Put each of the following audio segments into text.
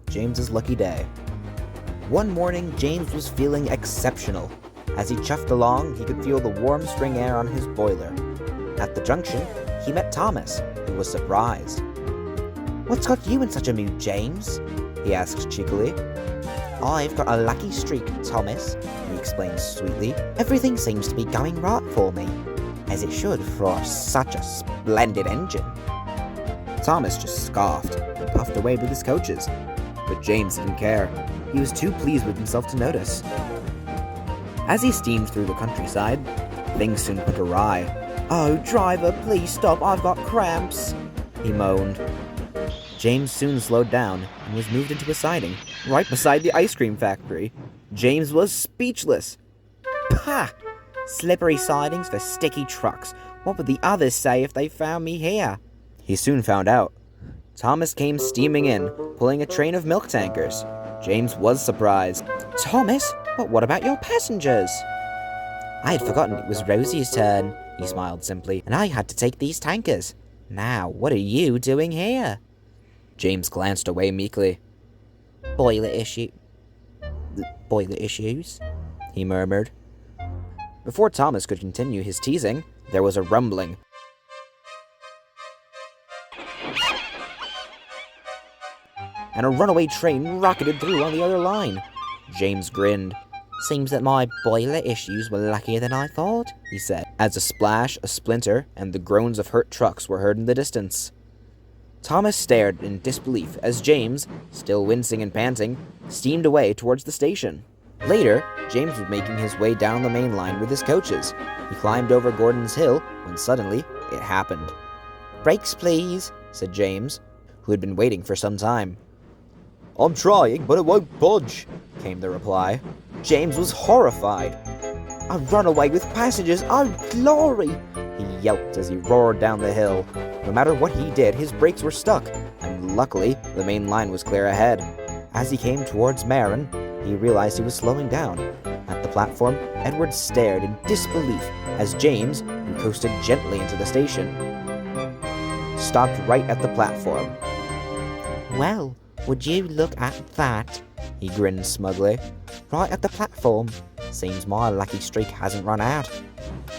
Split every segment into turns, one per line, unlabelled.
James's lucky day. One morning, James was feeling exceptional. As he chuffed along, he could feel the warm spring air on his boiler. At the junction, he met Thomas, who was surprised. "What's got you in such a mood, James?" he asked cheekily. "I've got a lucky streak, Thomas," he explained sweetly. "Everything seems to be going right for me, as it should for such a splendid engine." Thomas just scoffed and puffed away with his coaches, but James didn't care. He was too pleased with himself to notice. As he steamed through the countryside, things soon went awry. "Oh, driver, please stop, I've got cramps," he moaned. James soon slowed down and was moved into a siding, right beside the ice cream factory. James was speechless. "Pah! Slippery sidings for sticky trucks. What would the others say if they found me here?" He soon found out. Thomas came steaming in, pulling a train of milk tankers. James was surprised. "Thomas, but what about your passengers?" "I had forgotten it was Rosie's turn," he smiled simply, "and I had to take these tankers. Now, what are you doing here?" James glanced away meekly. Boiler issues, he murmured. Before Thomas could continue his teasing, there was a rumbling. And a runaway train rocketed through on the other line. James grinned. "Seems that my boiler issues were luckier than I thought," he said, as a splash, a splinter, and the groans of hurt trucks were heard in the distance. Thomas stared in disbelief as James, still wincing and panting, steamed away towards the station. Later, James was making his way down the main line with his coaches. He climbed over Gordon's Hill when suddenly it happened. "Brakes, please," said James, who had been waiting for some time. "I'm trying, but it won't budge," came the reply. James was horrified. "A runaway with passengers! Oh, glory!" he yelped as he roared down the hill. No matter what he did, his brakes were stuck, and luckily, the main line was clear ahead. As he came towards Marin, he realized he was slowing down. At the platform, Edward stared in disbelief as James, who coasted gently into the station, stopped right at the platform. "Well, would you look at that?" he grinned smugly. "Right at the platform. Seems my lucky streak hasn't run out."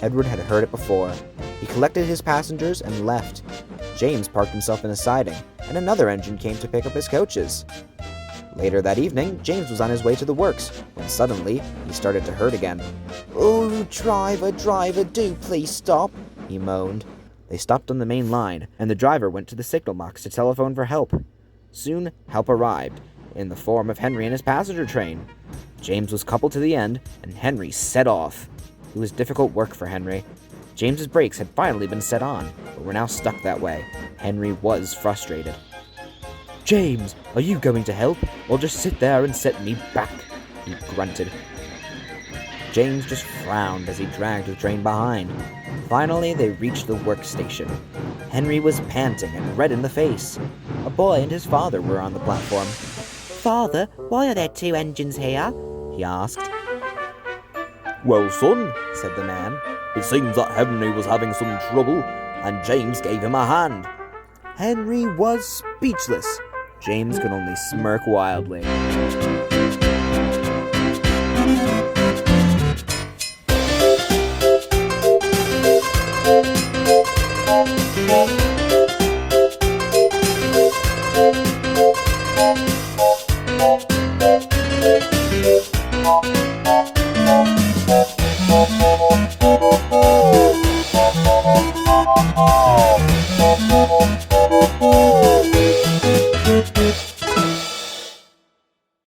Edward had heard it before. He collected his passengers and left. James parked himself in a siding, and another engine came to pick up his coaches. Later that evening, James was on his way to the works, when suddenly, he started to hurt again. "Oh, driver, do please stop," he moaned. They stopped on the main line, and the driver went to the signal box to telephone for help. Soon, help arrived, in the form of Henry and his passenger train. James was coupled to the end, and Henry set off. It was difficult work for Henry. James's brakes had finally been set on, but were now stuck that way. Henry was frustrated. "James, are you going to help, or just sit there and set me back?" he grunted. James just frowned as he dragged the train behind. Finally, they reached the workstation. Henry was panting and red in the face. A boy and his father were on the platform. "Father, why are there two engines here?" he asked.
"Well, son," said the man, "it seems that Henry was having some trouble, and James gave him a hand."
Henry was speechless. James could only smirk wildly.